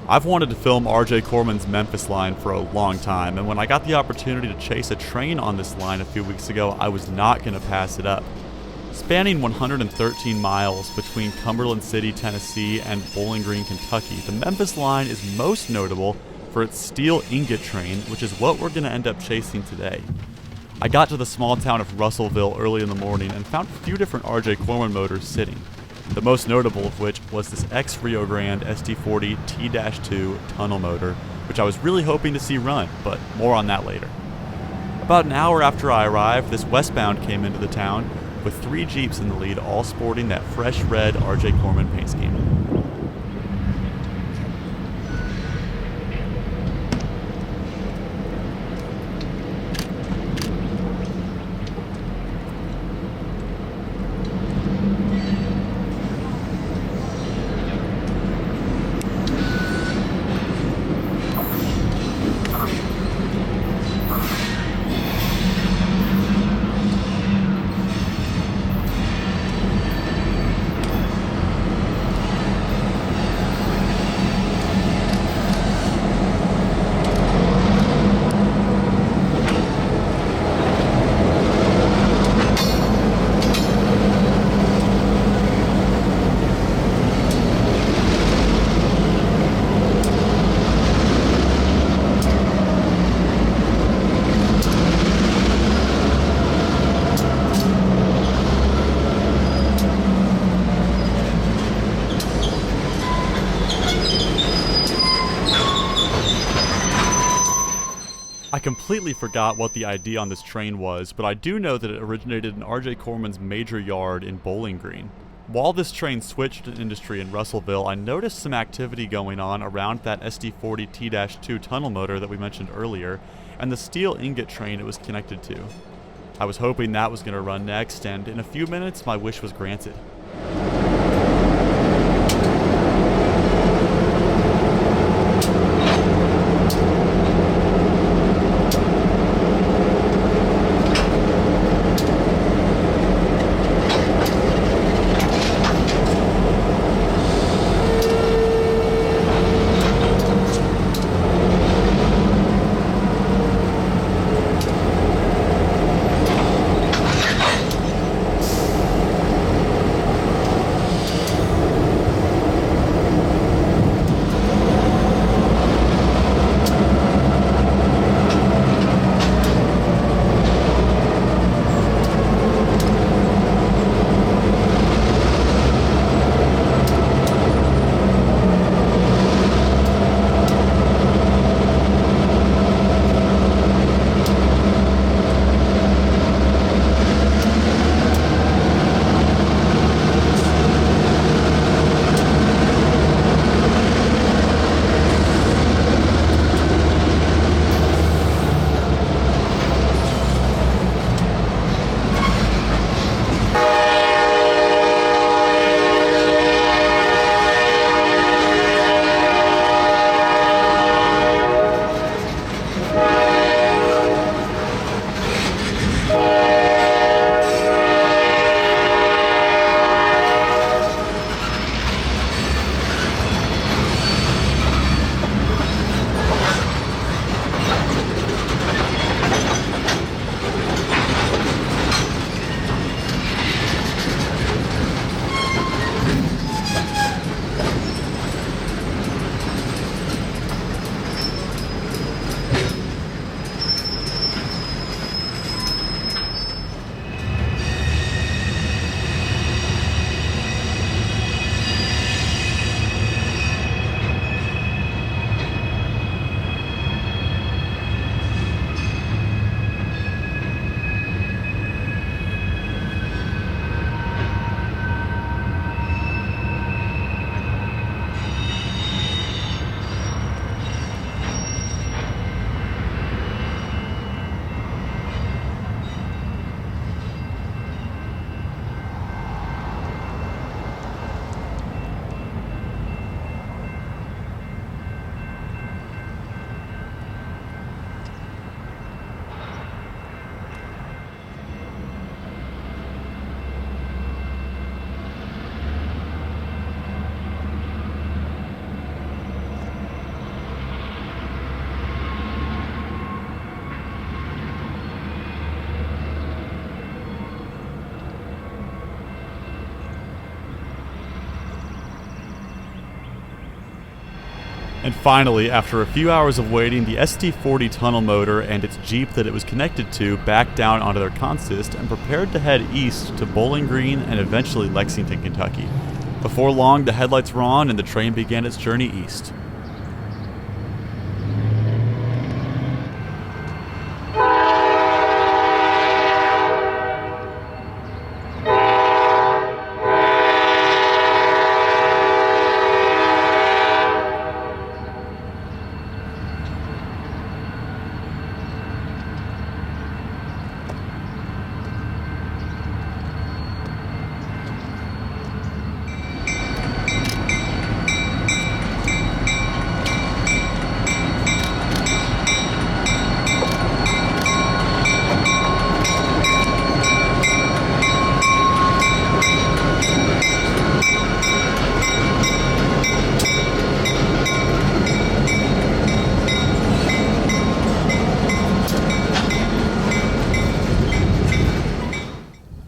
I've wanted to film RJ Corman's Memphis Line for a long time, and when I got the opportunity to chase a train on this line a few weeks ago, I was not going to pass it up. Spanning 113 miles between Cumberland City, Tennessee and Bowling Green, Kentucky, the Memphis Line is most notable for its steel ingot train, which is what we're going to end up chasing today. I got to the small town of Russellville early in the morning and found a few different RJ Corman motors sitting, the most notable of which was this Rio Grande SD40T-2 tunnel motor, which I was really hoping to see run, but more on that later. About an hour after I arrived, this westbound came into the town with 3 Jeeps in the lead, all sporting that fresh red RJ Corman paint scheme. I completely forgot what the idea on this train was, but I do know that it originated in RJ Corman's major yard in Bowling Green. While this train switched to industry in Russellville, I noticed some activity going on around that SD40T-2 tunnel motor that we mentioned earlier, and the steel ingot train it was connected to. I was hoping that was going to run next, and in a few minutes my wish was granted. And finally, after a few hours of waiting, the SD40 tunnel motor and its Jeep that it was connected to backed down onto their consist and prepared to head east to Bowling Green and eventually Lexington, Kentucky. Before long, the headlights were on and the train began its journey east.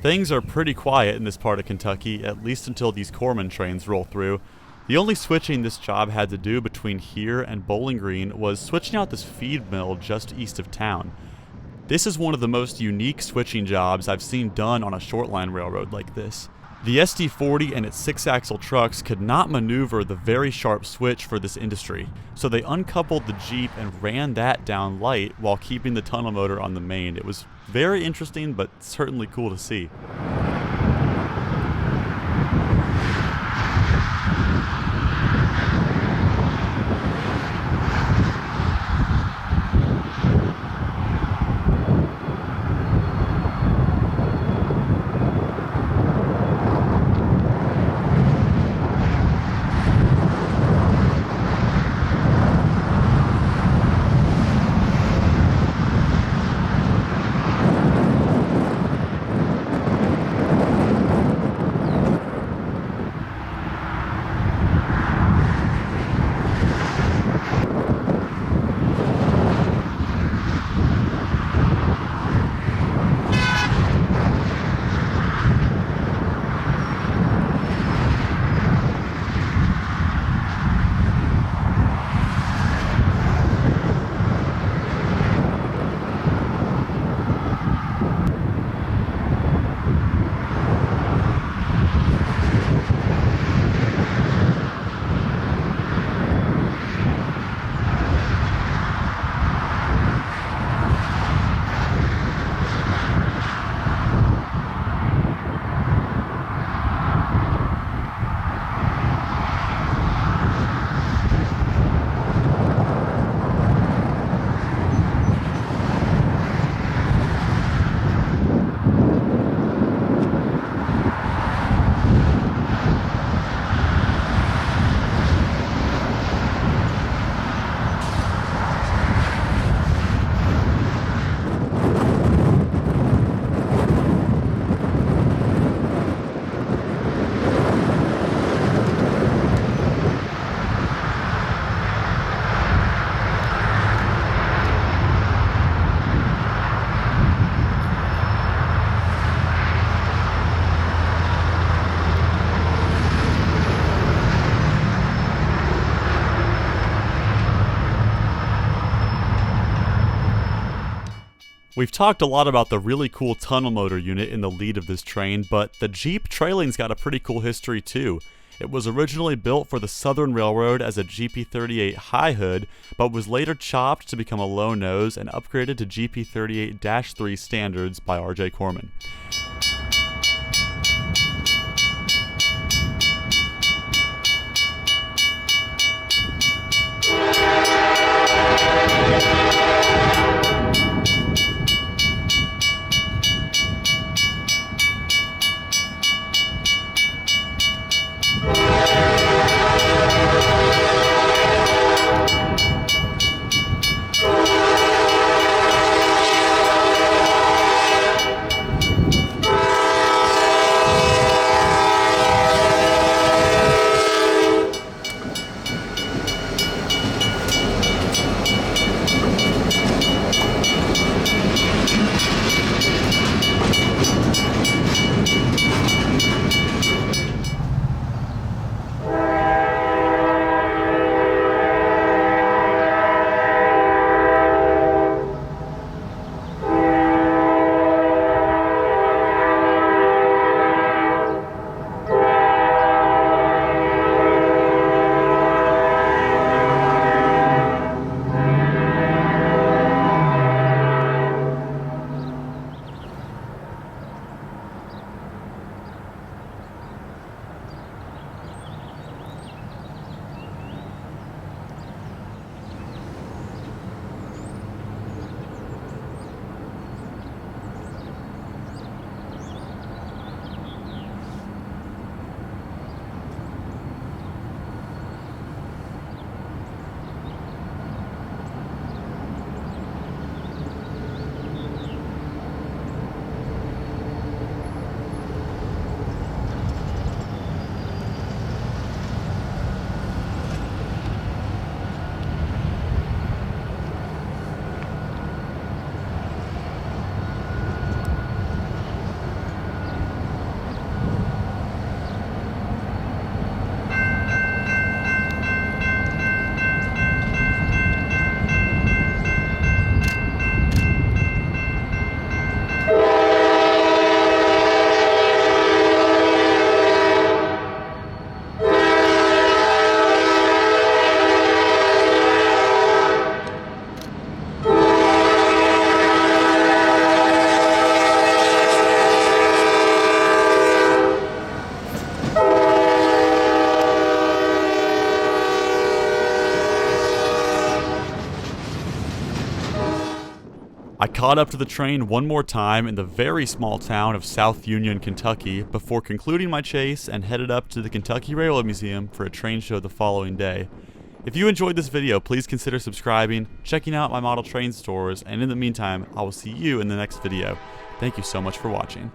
Things are pretty quiet in this part of Kentucky, at least until these Corman trains roll through. The only switching this job had to do between here and Bowling Green was switching out this feed mill just east of town. This is one of the most unique switching jobs I've seen done on a short line railroad like this. The SD40 and its 6-axle trucks could not maneuver the very sharp switch for this industry, so they uncoupled the Jeep and ran that down light while keeping the tunnel motor on the main. It was very interesting, but certainly cool to see. We've talked a lot about the really cool tunnel motor unit in the lead of this train, but the Jeep trailing's got a pretty cool history too. It was originally built for the Southern Railroad as a GP38 high hood, but was later chopped to become a low nose and upgraded to GP38-3 standards by RJ Corman. I caught up to the train one more time in the very small town of South Union, Kentucky, before concluding my chase and headed up to the Kentucky Railway Museum for a train show the following day. If you enjoyed this video, please consider subscribing, checking out my model train stores, and in the meantime, I will see you in the next video. Thank you so much for watching.